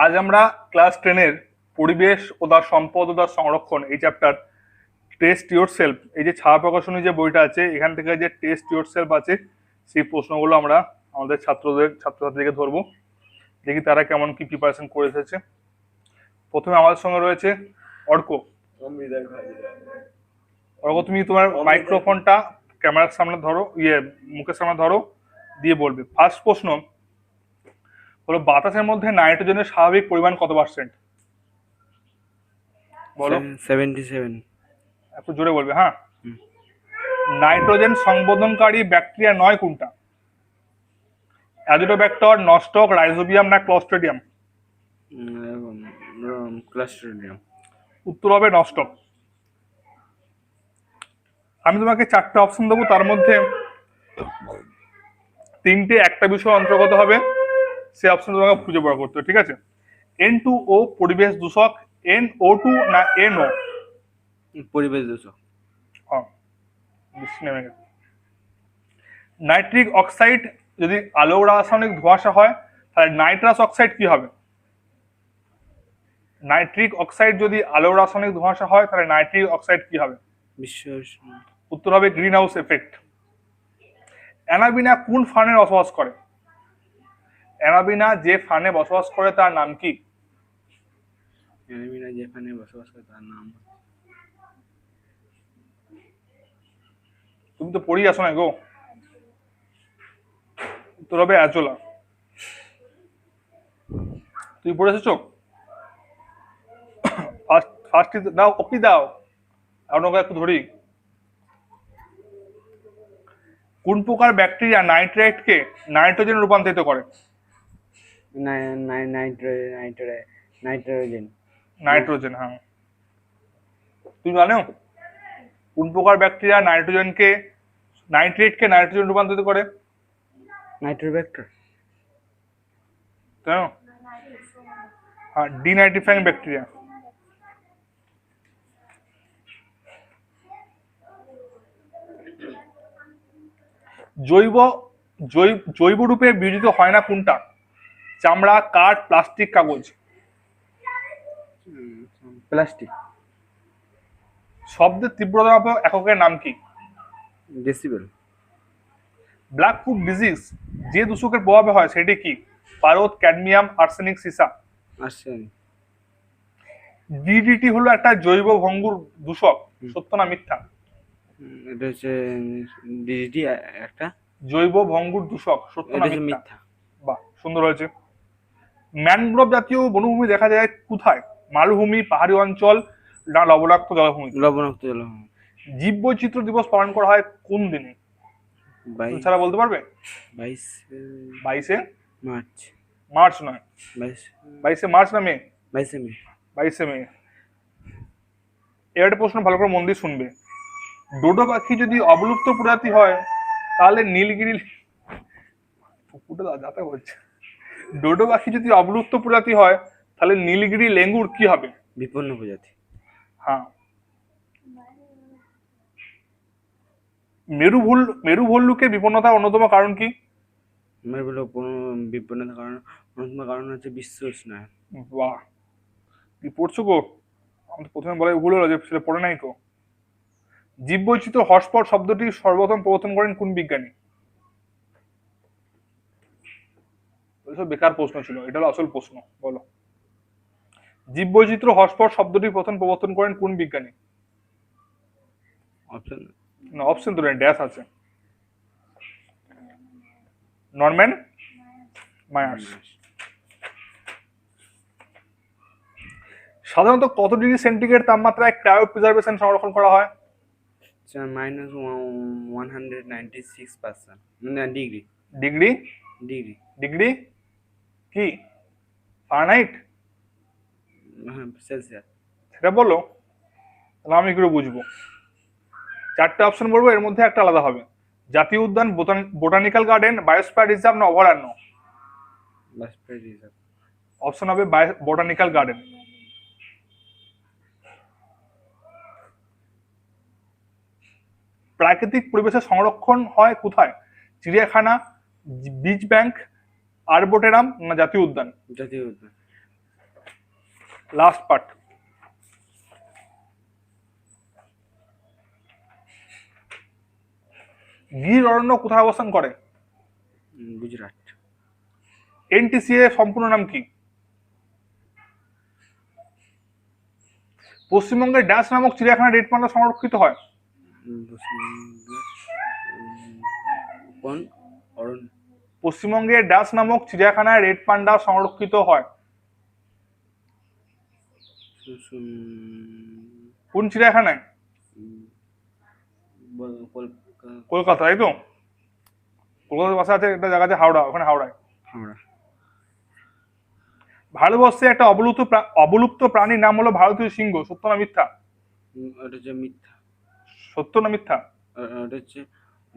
আজ আমরা ক্লাস 10-এর পরিবেশ ও তার সম্পদ ও তার সংরক্ষণ এই চ্যাপ্টার টেস্ট ইয়োর সেলফ, এই যে ছায়া প্রকাশনী যে বইটা আছে এখান থেকে যে টেস্ট ইয়োর সেলফ আছে সেই প্রশ্নগুলো আমরা আমাদের ছাত্রছাত্রীকে ধরবো, দেখি তারা কেমন কি প্রিপারেশন করে এসেছে। প্রথমে আমাদের সঙ্গে রয়েছে অর্ক। অর্ক, তুমি তোমার মাইক্রোফোনটা ক্যামেরার সামনে ধরো, মুখের সামনে ধরো, দিয়ে বলবে। ফার্স্ট প্রশ্ন হলো, বাতাসের মধ্যে নাইট্রোজেনের স্বাভাবিক পরিমাণ কত পার্সেন্ট? বলো। 77। একটু জোরে বলবে। হ্যাঁ, নাইট্রোজেন সংবোধনকারী ব্যাকটেরিয়া নয় কোনটা? অ্যাজিটোব্যাক্টর, নস্টক, রাইজোবিয়াম না ক্লস্ট্রিডিয়াম? ক্লাস্ট্রিডিয়াম। উত্তর হবে নস্টক। আমি তোমাকে 4টে অপশন দেবো, তার মধ্যে 3টে একটা বিষয় অন্তর্গত হবে, সেই অপশন তোমাকে খুঁজে বার করতে হবে, ঠিক আছে? N2O পরিবেশ দূষক, NO2 না NO? পরিবেশ দূষক। হ্যাঁ, বৃষ্টি নেমে গেছে। নাইট্রিক অক্সাইড যদি আলোক রাসায়নিক ধোঁয়াশা হয় তাহলে নাইট্রাস অক্সাইড কি হবে? নাইট্রিক অক্সাইড যদি আলোক রাসায়নিক ধোঁয়াশা হয় তাহলে নাইট্রিক অক্সাইড কি হবে? বিশ্ব উত্তর হবে গ্রিন হাউস এফেক্ট। অ্যানাবিনা কোন ফার্নে বসবাস করে? অ্যানাবিনা যে ফার্নে বসবাস করে তার নাম কি? অ্যানাবিনা যেখানে বসবাস করে তার নাম, তুমি তো পড়ি আসো না গো। উত্তর হবে অ্যাজোলা। তুমি পড়ে এসেছো? ফার্স্ট দাও, ওকে দাও, আপনাকে একটু ধরি। কোন প্রকার ব্যাকটেরিয়া নাইট্রেটকে নাইট্রোজেন রূপান্তরিত করে? নাইট্রোজেন। নাইট্রোজেন, হ্যাঁ। তুমি জানো কোন প্রকার ব্যাকটেরিয়া নাইট্রেটকে নাইট্রোজেন রূপান্তরিত করে? নাইট্রোব্যাক্টর। জানো? হ্যাঁ, ডিনাইট্রিফাইং ব্যাকটেরিয়া। জৈব জৈব রূপে বিয়োজিত হয় না কোনটা? চামড়া, কাঠ, প্লাস্টিক, কাগজ? প্লাস্টিক। শব্দের তীব্রতা মাপক এককের নাম কি? ডেসিবেল। ব্ল্যাক ফুট ডিজিজ যে দূষকের প্রভাবে হয় সেটি কি? পারদ, ক্যাডমিয়াম, আর্সেনিক, সিসা? আর্সেনিক। ডিডিটি হলো একটা জৈব ভঙ্গুর দূষক, সত্য না মিথ্যা? এটা হচ্ছে ডিডিটি একটা জৈব ভঙ্গুর দূষক, সত্য না মিথ্যা? মিথ্যা। বাহ, সুন্দর হয়েছে। ম্যানগ্রোভ জাতীয় বনভূমি দেখা যায় কোথায়? মালভূমি, পাহাড়ি অঞ্চল না লবণাক্ত জলাভূমি? লবণাক্ত জলাভূমি। জীব বৈচিত্র্য দিবস পালন করা হয় কোন দিনে? ছাড়া বলতে পারবে? 22 মার্চ। মার্চ নয়, 22 মার্চ না মে? 22 মে। 22 মে। এর একটা প্রশ্ন ভালো করে মন দিয়ে শুনবে। ডোডো পাখি যদি অবলুপ্ত প্রজাতি হয় তাহলে নীলগিরি যাতা হচ্ছে। ডোডো পাখি যদি অবলুপ্ত প্রজাতি হয় তাহলে নীলগিরি লেঙ্গুর কি হবে? বিপন্ন প্রজাতি। হ্যাঁ। মেরু ভল্লুকের বিপন্নতার অন্যতম কারণ কি? বিপন্নতার অন্যতম কারণ হচ্ছে বিশ্ব উষ্ণায়ন। বাহ, কি পড়ছো গো? আমি প্রথমে বলে ভুল হলো যে সেটা পড়ে নাই তো। জীববৈচিত্র্য হটস্পট শব্দটি সর্বপ্রথম প্রবর্তন করেন কোন বিজ্ঞানী? বেকার প্রশ্ন ছিল, এটা হলো আসল প্রশ্ন। বলো, জীববৈচিত্র্য হটস্পট শব্দটি প্রথম প্রবর্তন করেন কোন বিজ্ঞানী? অপশন না, অপশন তো নেই, ড্যাশ আছে। Norman Myers. সাধারণত কত ডিগ্রি সেন্টিগ্রেড তাপমাত্রায় ক্রায়ো প্রিজার্ভেশন সংরক্ষণ করা হয়? -196% ডিগ্রি। ডিগ্রি? ডিগ্রি। ডিগ্রি কি? ফারেনহাইট? সেলসিয়াস। সেটা বলো, তাহলে আমি কি করে বুঝবো? 4টে অপশন বলবো, এর মধ্যে একটা আলাদা হবে। জাতীয় উদ্যান, বোটানিক্যাল গার্ডেন, বায়োস্ফিয়ার রিজার্ভ না অভয়ারণ্য? Biosphere reserve. অপশন হবে বোটানিক্যাল গার্ডেন। প্রাকৃতিক পরিবেশের সংরক্ষণ হয় কোথায়? চিড়িয়াখানা, বীজ ব্যাংক, আরবোটেরাম না জাতীয় উদ্যান? জাতীয় উদ্যান। Last part. গির অরণ্য কোথায় অবস্থান করে? গুজরাট। এনটিসিএ সম্পূর্ণ নাম কি? পশ্চিমবঙ্গের ড্যাশ নামক চিড়িয়াখানা রেড পান্ডা সংরক্ষিত হয়? পশ্চিমবঙ্গে কোন অরণ্য? পশ্চিমবঙ্গের ড্যাশ নামক চিড়িয়াখানায় রেড পান্ডা সংরক্ষিত হয়? কোন চিড়িয়াখানায়? কলকাতা, তাই তো? কলকাতার পাশে আছে একটা জায়গা আছে হাওড়া, ওখানে হাওড়ায়। হাওড়া। ভারতবর্ষে একটা অবলুপ্ত প্রাণীর নাম হলো ভারতীয় সিংহ, সত্য না মিথ্যা? ওটা হচ্ছে মিথ্যা। সত্য না মিথ্যা? ওটা হচ্ছে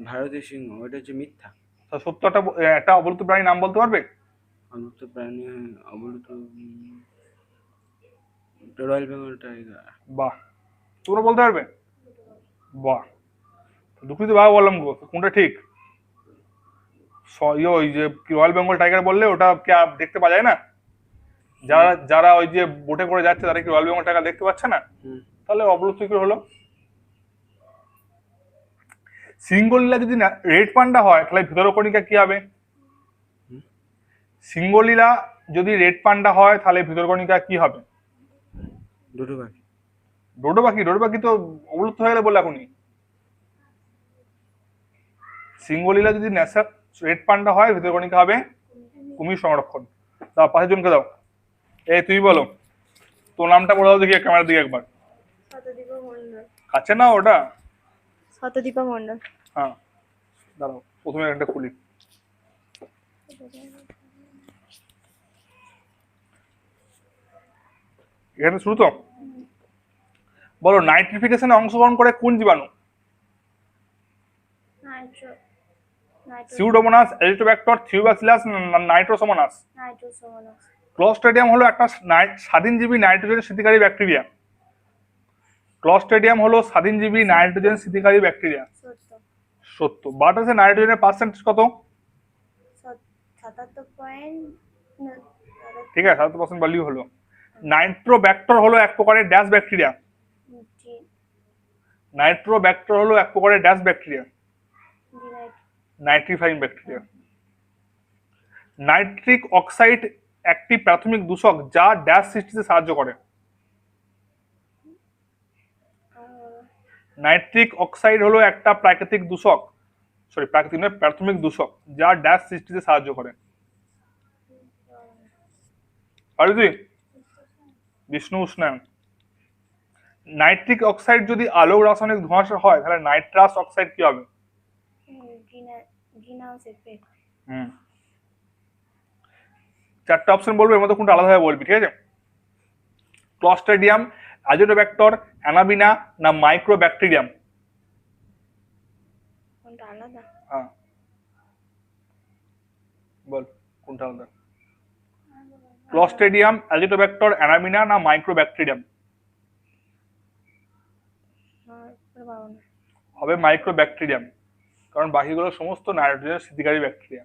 ভারতীয় সিংহ, ওটা হচ্ছে মিথ্যা। তা সত্য একটা অবলুপ্ত প্রাণীর নাম বলতে পারবে? অবলুপ্ত প্রাণী, অবলুপ্ত রয়্যাল বেঙ্গল টাইগার। বাহ, তোমরা বলতে পারবে? বাহ, দুঃখিত বাবা বললাম গো, কোনটা ঠিক? ওই যে রয়্যাল বেঙ্গল টাইগার বললে ওটা কি দেখতে পাওয়া যায় না? যারা যারা ওই যে বোটে করে যাচ্ছে তারা কি রয়্যাল বেঙ্গল টাইগার দেখতে পাচ্ছে না? তাহলে অবলুপ্ত কি হলো? সিঙ্গলীলা যদি রেড পান্ডা হয় তাহলে ভিতরকণিকা কি হবে? সিঙ্গলীলা যদি রেড পান্ডা হয় তাহলে ভিতরকণিকা কি হবে? ডোডো পাখি। ডোডো পাখি? ডোডো পাখি তো অবলুপ্ত হয়ে গেলে বলে এখনই। সিঙ্গলীলা যদি রেড পান্ডা হয় ভিতরকণিকা হবে কুমির সংরক্ষণ। দাও পাশের জনকে দাও। এই তুমি বলো, তোর নামটা বলে দাও দেখি ক্যামেরার দিকে একবার। শতদীপা মণ্ডল। কাছে না ওটা? শতদীপা মণ্ডল। হ্যাঁ, দাঁড়াও প্রথমে একটা খুলি। এখানে শুরু তো। বলো, নাইট্রিফিকেশনে অংশগ্রহণ করে কোন জীবাণু? Pseudomonas, Erythrobacter, Thiobacillus, Nitrosomonas. Nitrosomonas. Clostridium হলো একটা স্বাধীনজীবী নাইট্রোজেন স্থিতিকারী ব্যাকটেরিয়া। ক্লস্ট্রিডিয়াম হলো স্বাধীনজীবী নাইট্রোজেন স্থিতিকারী ব্যাকটেরিয়া। সত্য। সত্য। বাতাসে নাইট্রোজেনের পার্সেন্টেজ কত? 77 ঠিক আছে, 77% ভ্যালু হলো। নাইট্রোব্যাক্টর হলো এক প্রকারের ড্যাশ ব্যাকটেরিয়া। নাইট্রোব্যাক্টর হলো এক প্রকারের dash bacteria. Nitrifying bacteria. Nitric oxide একটি প্রাথমিক দূষক যা ড্যাশ সৃষ্টিতে সাহায্য করে। নাইট্রিক অক্সাইড হলো একটা প্রাকৃতিক দূষক, প্রাকৃতিক নয়, প্রাথমিক দূষক যা ড্যাশ সৃষ্টিতে সাহায্য করে। আর তুই বিষ্ণু উষ্ণায়ন। নাইট্রিক অক্সাইড যদি আলোক রাসায়নিক ধোঁয়াশা হয় তাহলে নাইট্রাস অক্সাইড কি হবে? Greenhouse effect. চারটা অপশন বলবো, এর মধ্যে কোনটা আলাদাভাবে বলবি, ঠিক আছে? ক্লস্ট্রিডিয়াম, অ্যাজিটোব্যাক্টর, অ্যানাবিনা না মাইক্রোব্যাকটেরিয়াম? কোনটা আলাদা? হ্যাঁ বল, কোনটা আলাদা? ক্লস্ট্রিডিয়াম, অ্যাজিটোব্যাক্টর, অ্যানাবিনা না মাইক্রোব্যাকটেরিয়াম? হবে মাইক্রোব্যাকটেরিয়াম, কারণ বাকিগুলো সমস্ত নাইট্রোজেন স্থিতিকারী ব্যাকটেরিয়া।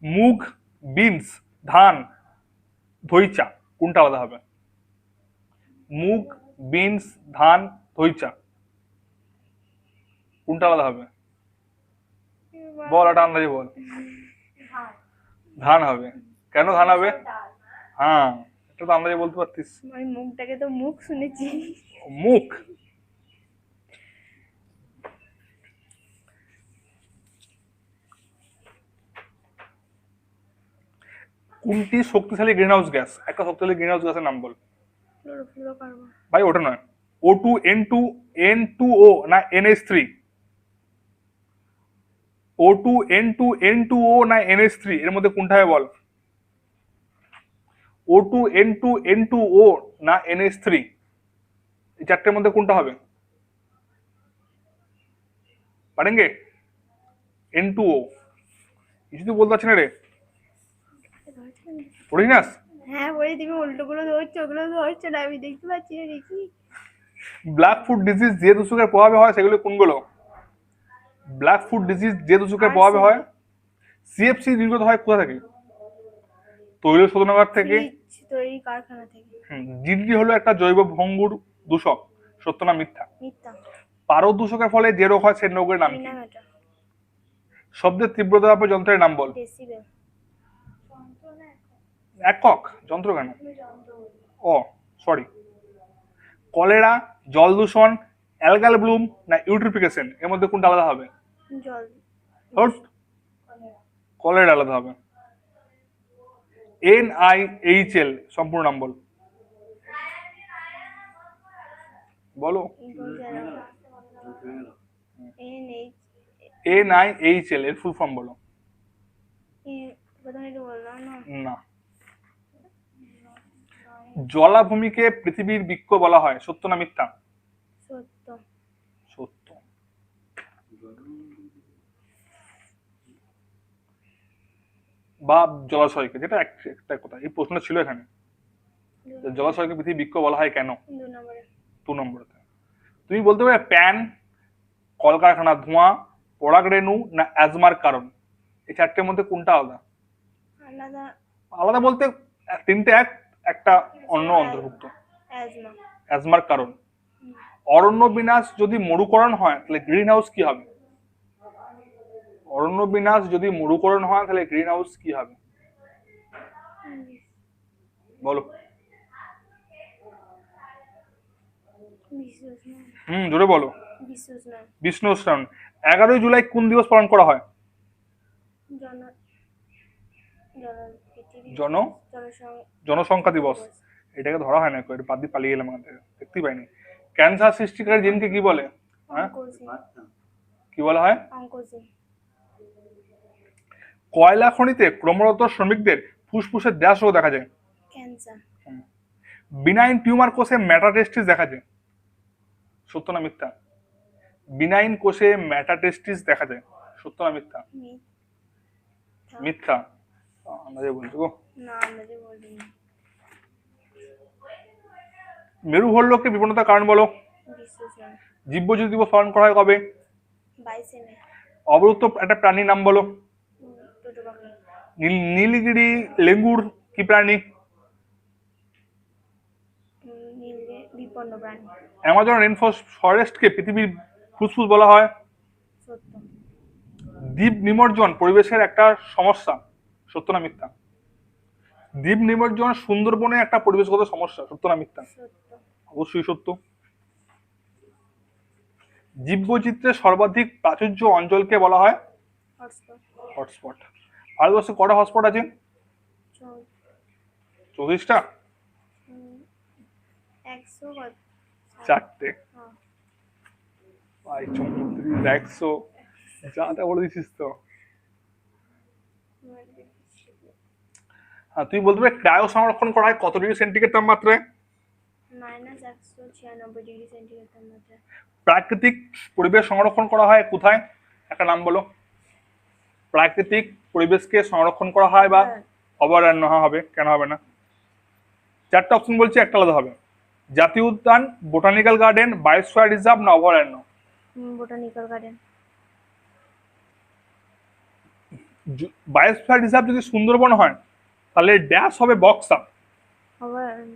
মুগ, বিনস, ধান, ধইচা কোনটা আলাদা হবে? মুগ, বিনস, ধান, ধইচা কোনটা আলাদা হবে? বল, এটা আন্দাজে বল। ধান হবে। কেন ধান হবে? হ্যাঁ, এটা তো আন্দাজে বলতে পারতিস। আমি মুখটাকে তো মুখ শুনেছি। মুখ। কোনটি শক্তিশালী গ্রিনহাউস গ্যাস? একটা শক্তিশালী গ্রিনহাউস গ্যাসের নাম বল। ফ্লোরোফ্লোরোকার্বন। ভাই ওটা নয়, O2, N2, N2O না NH3? O2, N2, N2O না NH3 এর মধ্যে কোনটা হবে বল? O2, N2, N2O না NH3, এই চারটের মধ্যে কোনটা হবে? পারেঙ্গে? N2O। কিছু তো বলতে পারছি না রে, পড়িস না? হ্যাঁ বলি, তুমি উল্টোগুলো ধরছো, ওগুলো ধরছো না, আমি দেখতে পাচ্ছি না দেখি। ব্ল্যাক ফুট ডিজিজ যে দূষকের প্রভাবে হয় সেগুলো কোনগুলো? ব্ল্যাক ফুট ডিজিজ যে দূষকের প্রভাবে হয়, সিএফসি নির্গত হয় কোথা থেকে? তৈল শোধনাগার থেকে। তৈরি কারখানা থেকে। জিডি হলো একটা জৈব ভঙ্গুর দূষক, সত্য না মিথ্যা? মিথ্যা। পারদ দূষকের ফলে যে রোগ হয় সেই রোগের নাম কি? মিনামেটা। শব্দের তীব্রতা মাপার যন্ত্রের নাম বল। ডেসিবেল। একক যন্ত্র কেন? ও সরি। কলেরা, জল দূষণ, অ্যালগাল ব্লুম না ইউট্রিফিকেশন, এর মধ্যে কোনটা আলাদা হবে? জল। হট, কলেরা আলাদা হবে। NIHL সম্পূর্ণ নাম বল। বলো। NIHL এর ফুল ফর্ম বলো। প্রথমে একটু বললাম না। না। জলাভূমিকে পৃথিবীর বৃক্ষ বলা হয়, সত্য না মিথ্যা? সত্য। সত্য। বা জলাশয়কে, যেটা একটা কথা, এই প্রশ্ন ছিল এখানে, জলাশয়কে পৃথিবীর বৃক্ষ বলা হয় কেন? 2 নম্বরে। 2 নম্বরে তুমি বলতে পারবে প্যান, কলকারখানার ধোঁয়া, পরাগরেণু না অ্যাজমার কারণ, এই চারটের মধ্যে কোনটা আলাদা? আলাদা। আলাদা বলতে তিনটে এক, একটা অন্য অন্তর্ভুক্ত। অ্যাজমা। অ্যাজমার কারণ। অরণ্য বিনাশ যদি মরুকরণ হয় তাহলে গ্রিন হাউস কি হবে? অরণ্য বিনাশ যদি মরুকরণ হয় তাহলে গ্রিন হাউস কি হবে? বলো। জোরে বলো। বিশ্ব উষ্ণায়ন। 11ই জুলাই কোন দিবস পালন করা হয়? জনসংখ্যা দিবস। এটাকে ধরা হয় না, এটা বাদ দিয়ে পালিয়ে গেলাম, দেখতেই পাইনি। ক্যান্সার সৃষ্টিকারী জিনকে কি বলে? হ্যাঁ, কি বলা হয়? কয়লা খনিতে কর্মরত শ্রমিকদের ফুসফুসের ড্যাশ রোগ দেখা যায়? ক্যান্সার। বিনাইন টিউমার কোষে মেটাটেস্টিস দেখা যায়, সত্য না মিথ্যা? বিনাইন কোষে মেটাটেস্টিস দেখা যায়, সত্য না মিথ্যা? মিথ্যা। আন্দাজে বলছো গো। না, আন্দাজে বলিনি। মেরুভল্লকে বিপন্নতার কারণ বলো। জীববৈচিত্র্য দিবস পালন করা হয় কবে? 22 মে। অবলুপ্ত একটা প্রাণীর নাম বলো। নীলগিরি লেঙ্গুর কি প্রাণী? বিপন্ন প্রাণী। অ্যামাজন রেন ফরেস্টকে পৃথিবীর ফুসফুস বলা হয়, সত্য। দ্বীপ নিমজ্জন পরিবেশের একটা সমস্যা, সত্য না মিথ্যা? দ্বীপ নিমজ্জন সুন্দরবনে একটা পরিবেশগত সমস্যা, সত্য না মিথ্যা? সত্য। অবশ্যই সত্য। জীববৈচিত্র্যের সর্বাধিক প্রাচুর্য অঞ্চলকে বলা হয় হটস্পট। ভারতবর্ষে কটা হটস্পট আছে? 34টা। 4টে। 100 যা তা বলে দিচ্ছিস তো। হ্যাঁ, তুমি বলতে পারবে ক্রায়ো সংরক্ষণ করা হয় কত ডিগ্রি সেন্টিগ্রেড তাপমাত্রায়? -196 ডিগ্রি সেন্টিগ্রেড তাপমাত্রায়। প্রাকৃতিক পরিবেশ সংরক্ষণ করা হয় কোথায়? একটা নাম বলো। প্রাকৃতিক পরিবেশকে সংরক্ষণ করা হয় বা অভয়ারণ্য হবে, কেন হবে না? 4টা অপশন বলছি, একটা আলাদা হবে। জাতীয় উদ্যান, বোটানিক্যাল গার্ডেন, বায়োস্ফিয়ার রিজার্ভ না অভয়ারণ্য? Botanical garden. বায়োস্ফিয়ার রিজার্ভ যদি সুন্দরবন হয় তাহলে ড্যাশ হবে বক্সা। অভয়ারণ্য।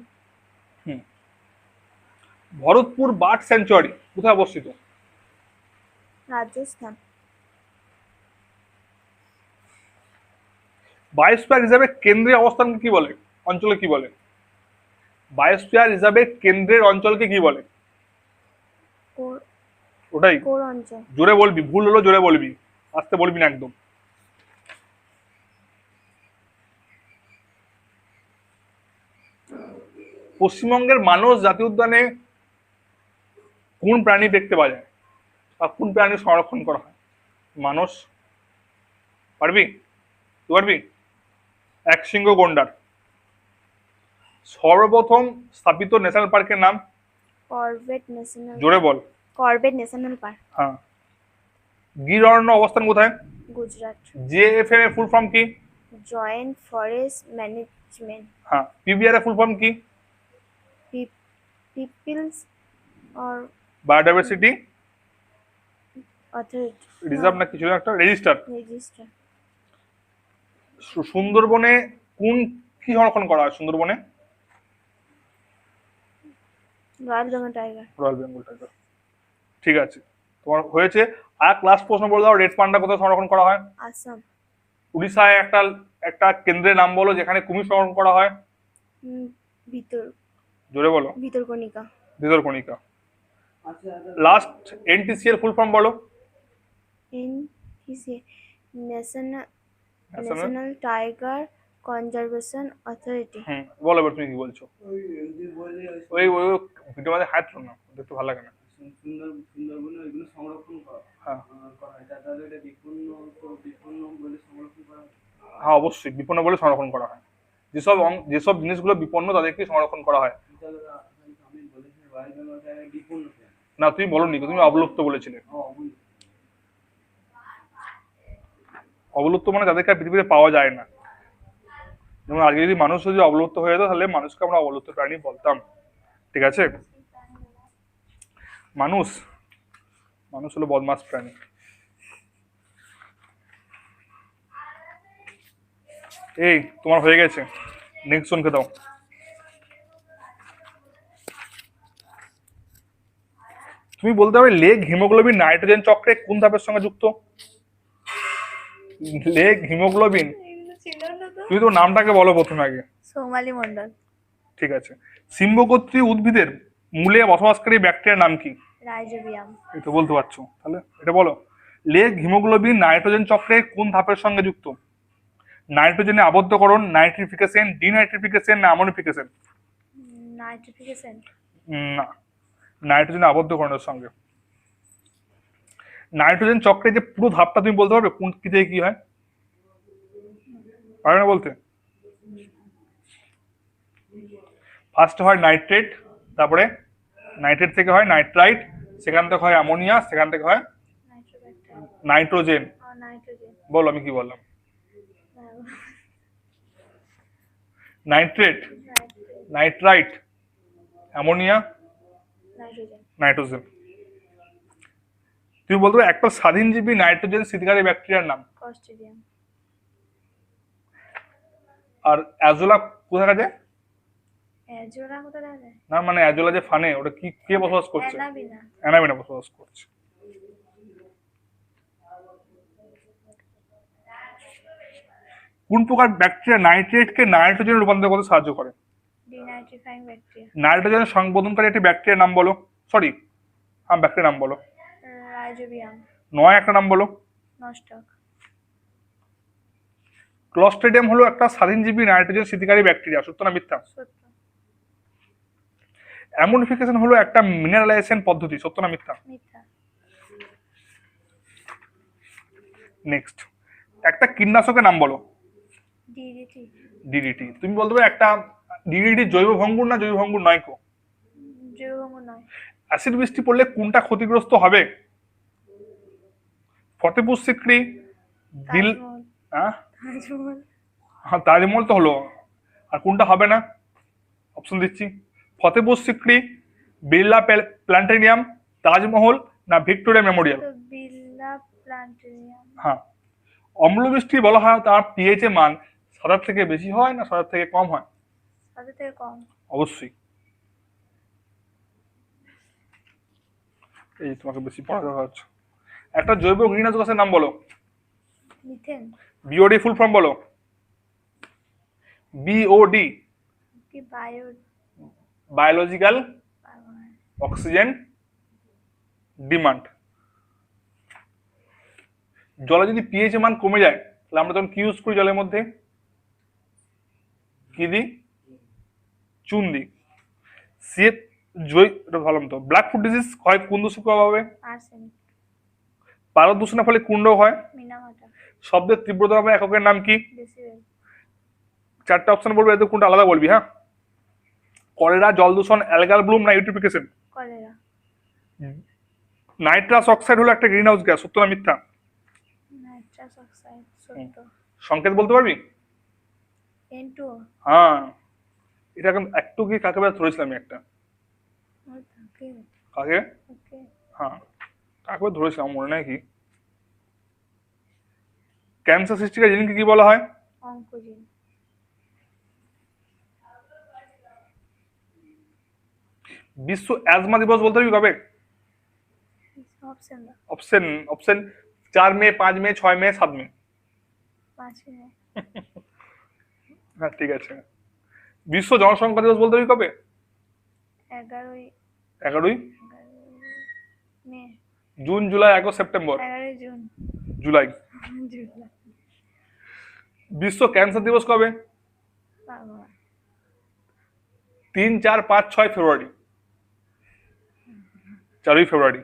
ভরতপুর বার্ড স্যাংচুয়ারি কোথায় অবস্থিত? রাজস্থান। বায়োস্ফিয়ার রিজার্ভের কেন্দ্রের অবস্থানকে কি বলে, অঞ্চলে কি বলে? বায়োস্ফিয়ার রিজার্ভের কেন্দ্রের অঞ্চলকে কি বলে? ওটাই। কোন অঞ্চল? জোরে বলবি, ভুল হলো জোরে বলবি, আস্তে বলবি না একদম। পশ্চিমবঙ্গের মানস জাতীয় উদ্যানে কোন প্রাণী দেখতে পাওয়া যায় বা কোন প্রাণী সংরক্ষণ করা হয়? মানস, পারবি? তুই পারবি? একশৃঙ্গ গন্ডার। সর্বপ্রথম স্থাপিত ন্যাশনাল পার্কের নাম? Corbett national. জোরে বল। Corbett national park. হ্যাঁ। গির অরণ্য অবস্থান কোথায়? গুজরাট। জেএফএম এর ফুল ফর্ম কি? Joint forest management. হ্যাঁ। পিবিআর এর ফুল ফর্ম কি? Peoples or biodiversity authority. Reserve না কিছু একটা রেজিস্টার। রেজিস্টার। সুন্দরবনে কোন কি সংরক্ষণ করা হয় সুন্দরবনে? Royal Bengal tiger. Royal Bengal tiger. ঠিক আছে, তোমার হয়েছে। আর ক্লাস প্রশ্ন বলে দাও, রেড পান্ডা কোথায় সংরক্ষণ করা হয়? আসাম। উড়িষ্যায় একটা একটা কেন্দ্রের নাম বলো যেখানে কুমির সংরক্ষণ করা হয়। উম, ভিতর জোরে বলো। ভিতরকণিকা। ভিতরকণিকা। আচ্ছা লাস্ট এনটিসিএল ফুল ফর্ম বলো। NTC national national national tiger conservation authority. বলো এবার তুমি কি বলছো। যদি বলে ওই ওই ভিডিও মাঝে হাত না, দেখতে ভালো লাগে না। সুন্দরবনে ওইগুলো সংরক্ষণ হ্যাঁ করা হয় তাহলে এটা বিপন্ন বিপন্ন বলে সংরক্ষণ করা হয়। হ্যাঁ অবশ্যই বিপন্ন বলে সংরক্ষণ করা হয়। যেসব জিনিসগুলো বিপন্ন তাদেরকে সংরক্ষণ করা হয়। তাহলে আমি বলেছি রয়্যাল বেঙ্গল টাইগার বিপন্ন কেন? না তুমি বলোনি, তুমি অবলুপ্ত বলেছিলে। অবলুপ্ত মানে যাদেরকে আর পৃথিবীতে পাওয়া যায় না। যেমন আজকে যদি মানুষ যদি অবলুপ্ত হয়ে যেত তাহলে মানুষকে আমরা অবলুপ্ত প্রাণী বলতাম। ঠিক আছে, মানুষ মানুষ হলো বদমাস প্রাণী। এই তোমার হয়ে গেছে, নেক্সট জনকে দাও। তুমি বলতে পারবে লেগ হিমোগ্লোবিন নাইট্রোজেন চক্রে কোন ধাপের সঙ্গে যুক্ত? লেগ হিমোগ্লোবিন, এগুলো ছিল না তো। তুমি তো নামটাকে বলো প্রথমে আগে। সোমালি মন্ডল। ঠিক আছে, সিম্বগোত্রী উদ্ভিদের মূলে বসবাসকারী ব্যাকটেরিয়ার নাম কি? রাইজোবিয়াম। এই তো বলতে পারছো, তাহলে এটা বলো। লেগ হিমোগ্লোবিন নাইট্রোজেন চক্রে কোন ধাপের সঙ্গে যুক্ত? নাইট্রোজেনে আবদ্ধকরণ, নাইট্রিফিকেশন, ডিনাইট্রিফিকেশন না অ্যামোনিফিকেশন? নাইট্রিফিকেশন। না, নাইট্রোজেনে আবদ্ধকরণের সঙ্গে। নাইট্রোজেন চক্রে যে পুরো ধাপটা তুমি বলতে পারবে কোন কি থেকে কি হয়? পারবে না বলতে? ফার্স্ট হয় নাইট্রেট, তারপরে নাইট্রেট থেকে হয় নাইট্রাইট, সেখান থেকে হয় অ্যামোনিয়া, সেখান থেকে হয় নাইট্রোজেন। নাইট্রোজেন। বলো আমি কি বললাম। Nitrate, nitrite, ammonia, nitrogen. Nitrogen. তুমি বলতে পারবে একটা স্বাধীনজীবী নাইট্রোজেন স্থিতিকারী ব্যাকটেরিয়ার নাম। ক্লস্ট্রিডিয়াম। আর অ্যাজোলা কোথায় আছে? অ্যাজোলা কোথায় দেখা যায়? না মানে অ্যাজোলা যে ফানে ওটা কি কে বসবাস করছে? অ্যানাবিনা। অ্যানাবিনা বসবাস করছে। কোন প্রকার ব্যাকটেরিয়া নাইট্রেটকে নাইট্রোজেনে রূপান্তর করতে সাহায্য করে? Denitrifying bacteria. নাইট্রোজেনের সংবোধনকারী একটি ব্যাকটেরিয়ার নাম বলো। সরি, হ্যাঁ ব্যাকটেরিয়ার নাম বলো। রাইজোবিয়াম। নয় একটা নাম বলো। নস্টক। ক্লস্ট্রিডিয়াম হলো একটা স্বাধীনজীবী নাইট্রোজেন স্থিতিকারী ব্যাকটেরিয়া, সত্য না মিথ্যা? সত্য। অ্যামোনিফিকেশন হলো একটা মিনারেলাইজেশন পদ্ধতি, সত্য না মিথ্যা? মিথ্যা। নেক্সট, একটা কীটনাশকের নাম বলো। ডিডিটি। ডিডিটি। তুমি বলতে পারবে একটা ডিডিটি জৈব ভঙ্গুর না জৈব ভঙ্গুর নয় কো? জৈবভঙ্গ নয়। অ্যাসিড বৃষ্টি পড়লে কোনটা ক্ষতিগ্রস্ত হবে? ফতেপুর সিক্রি, দিল, তাজমহল। হ্যাঁ তাজমহল। হ্যাঁ তাজমহল তো হলো, আর কোনটা হবে না? অপশন দিচ্ছি, ফতেপুর সিক্রি, বিড়লা প্ল্যানেটেরিয়াম, তাজমহল না ভিক্টোরিয়া মেমোরিয়াল? তো বিড়লা প্ল্যানেটেরিয়াম। হ্যাঁ। অম্লবৃষ্টি বলা হয় তার পিএইচ এর মান 7 থেকে বেশি হয় না 7 থেকে কম হয়? তাদের থেকে কম। অবশ্যই। এই তোমাকে বেশি পড়া দেখা হচ্ছে। একটা জৈব গ্রিনহাউস গ্যাসের নাম বলো। মিথেন। বিওডি ফুল ফর্ম বলো। বিওডি, কি বায়ো। Biological oxygen demand. জলে যদি পিএইচ এর মান কমে যায় তাহলে আমরা তখন কি ইউজ করি জলের মধ্যে? কি দিই? চুন দিই। সিএ এটা ভালো মতো। ব্ল্যাক ফুড ডিজিজ হয় কোন দূষিত প্রভাবে? আর্সেনিক। পারদ দূষণের ফলে কুণ্ড হয়। মিনামাটা। শব্দের তীব্রতা হবে এককের নাম কি? ডেসিবেল। 4টা অপশন বলবি, এদের কোনটা আলাদা বলবি। হ্যাঁ, কলেরা, জল দূষণ, অ্যালগাল ব্লুম না ইউট্রিফিকেশন? কলেরা। নাইট্রাস অক্সাইড হলো একটা গ্রিন হাউস গ্যাস, সত্য না মিথ্যা? Nitrous oxide. সত্য। সংকেত বলতে পারবি? N2O। হ্যাঁ, এটা এখন একটু কি কাকে বেলা ধরেছিলাম আমি একটা। ওকে। কাকে? ওকে। হ্যাঁ, কাকে বেলা ধরেছিলাম মনে নাই কি। ক্যান্সার সৃষ্টিকারী জিনকে কি বলা হয়? অঙ্কোজিন। বিশ্ব অ্যাজমা দিবস বলতে পারবি কবে? অপশন দাও। Option option 4 May, 5 May, 6 May, 7 May. 5 May. হ্যাঁ ঠিক আছে। বিশ্ব জনসংখ্যা দিবস বলতে পারবি কবে? 11ই 11ই May. June, July, August, September? 11ই জুন। জুলাই। জুলাই। বিশ্ব ক্যান্সার দিবস কবে? পারবো না। 3, 4, 5, 6 ফেব্রুয়ারি। 4ই ফেব্রুয়ারি।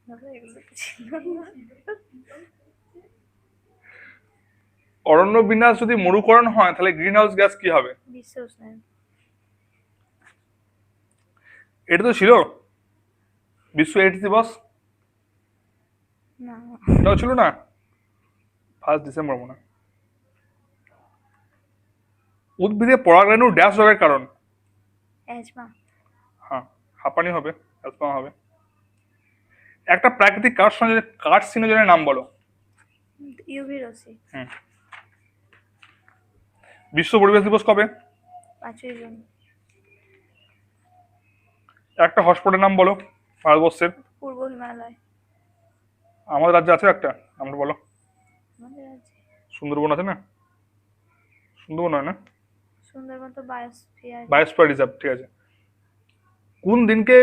ধরো এগুলো ছিল না। অরণ্য বিনাশ যদি মরুকরণ হয় তাহলে গ্রিন হাউস গ্যাস কি হবে? বিশ্ব উষ্ণায়ন। এটা তো ছিল বিশ্ব এইডস দিবস, না। এটাও ছিল না? 1 ডিসেম্বর মনে হয়। উদ্ভিদে পরাগরেণু ড্যাশ রোগের কারণ? অ্যাজমা। হ্যাঁ, হাঁপানি হবে, অ্যাজমা হবে। একটা প্রাকৃতিক কার্সিনোজেনের নাম বলো। ইউভি রশ্মি। হুম। বিশ্ব পরিবেশ দিবস কবে? 5ই জুন। একটা হসপিটালের নাম বলো ভারতবর্ষের। পূর্ব হিমালয়। আমাদের রাজ্যে আছে একটা, নামটা বলো। আমাদের আছে। সুন্দরবন আছে না? সুন্দরবন হয় না? সুন্দরবন তো বায়োস্ফিয়ার। বায়োস্ফিয়ার রিজার্ভ, ঠিক আছে। কোন দিনকে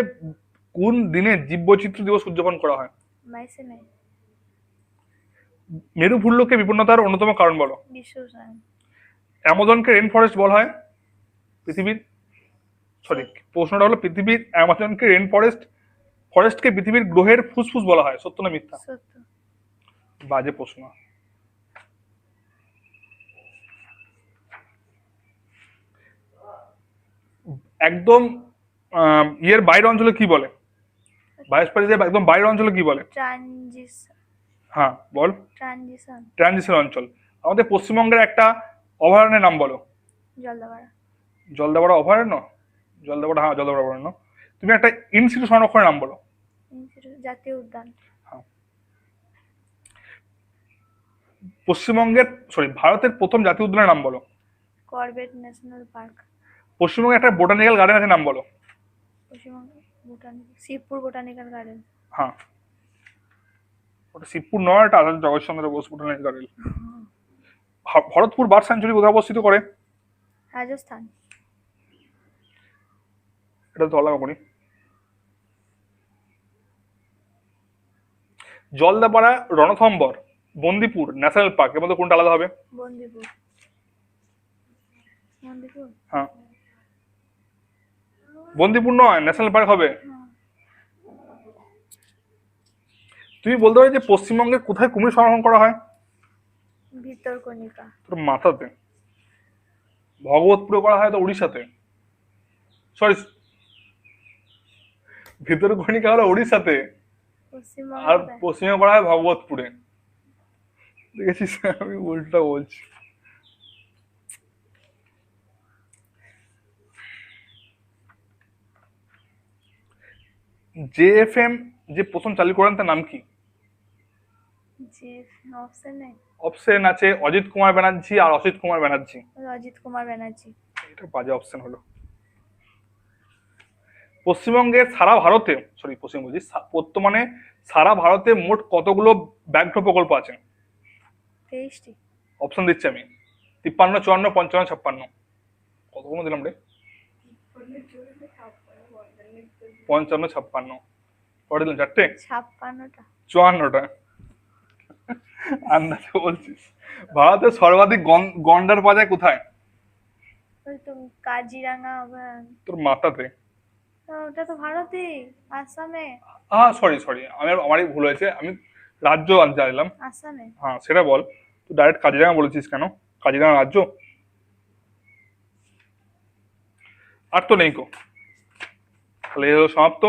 কোন দিনে জীববৈচিত্র্য দিবস উদযাপন করা হয়? 22 মে। মেরু ভূল্লোকে বিপন্নতার অন্যতম কারণ বলো। বিশ্ব উষ্ণায়ন। অ্যামাজনকে রেন ফরেস্ট বলা হয় পৃথিবীর, সরি প্রশ্নটা হলো পৃথিবীর অ্যামাজনকে রেন ফরেস্টকে পৃথিবীর গ্রহের ফুসফুস বলা হয়, সত্য না মিথ্যা? সত্য। বাজে প্রশ্ন। একদম ইয়ের বাইরের অঞ্চলে কি বলে? বায়োস্ফিয়ার একদম বাইরের অঞ্চলে কি বলে? ট্রানজিশন। হ্যাঁ বল। ট্রানজিশন। ট্রানজিশন অঞ্চল। আমাদের পশ্চিমবঙ্গের একটা অভয়ারণ্যের নাম বলো। জলদাপাড়া। জলদাপাড়া অভয়ারণ্য? জলদাপাড়া, হ্যাঁ জলদাপাড়া অভয়ারণ্য। তুমি একটা ইনস্টিটিউট সংরক্ষণের নাম বলো। জাতীয় উদ্যান। হ্যাঁ। ভারতের প্রথম জাতীয় উদ্যানের নাম বলো। Corbett national park. পশ্চিমবঙ্গে একটা বোটানিক্যাল গার্ডেন আছে, নাম বলো। Paschimbanga Shibpur botanical garden. হ্যাঁ, ওটা শিবপুর নয়, এটা Acharya Jagatchandra Bose botanical garden. Bharatpur bird sanctuary কোথায় অবস্থিত করে? রাজস্থান। এটা তো আলাদা করি। জলদাপাড়া, রণথম্বর, বন্দিপুর ন্যাশনাল পার্ক এর মধ্যে কোনটা আলাদা হবে? বন্দিপুর। বন্দিপুর। হ্যাঁ, বন্দিপুর নয়, ন্যাশনাল পার্ক হবে। তুমি বলতে পারো যে পশ্চিমবঙ্গে কোথায় কুমির সংরক্ষণ করা হয়? ভিতরকণিকা। তোর মাথাতে। ভগবতপুরে করা হয় তো উড়িষ্যাতে, সরি ভিতরকণিকা হলো উড়িষ্যাতে, আর পশ্চিমবঙ্গ। পশ্চিমে করা হয় ভগবতপুরে। দেখেছিস, আমি উল্টা বলছি। জেএফএম যে প্রথম চালু করেন তার নাম কি? যে অপশন নেই। অপশন আছে অজিত কুমার ব্যানার্জি আর অসিত কুমার ব্যানার্জি। অজিত কুমার ব্যানার্জি। এটা বাজে অপশন হলো। পশ্চিমবঙ্গের সারা ভারতে, সরি পশ্চিম বলছি, বর্তমানে সারা ভারতে মোট কতগুলো ব্যাঘ্র প্রকল্প আছে? 23টি। অপশন দিচ্ছি আমি, 53, 54, 55, 56। কতগুলো দিলাম রে? 55, 56। কটা দিলাম? 4টে? 56টা। 54টা। আন্দাজে বলছিস। ভারতের সর্বাধিক গন্ডার পাওয়া যায় কোথায়? ওই তো কাজিরাঙা অভয়ারণ্য। তোর মাথাতে। ওটা তো ভারতে, আসামে। হ্যাঁ সরি সরি, আমারই ভুল হয়েছে, আমি রাজ্য জানলাম। আসামে। হ্যাঁ সেটা বল, তুই ডাইরেক্ট কাজিরাঙা বলেছিস কেন? কাজিরাঙা রাজ্য? আর তো নেই কো, তাহলে সমাপ্ত।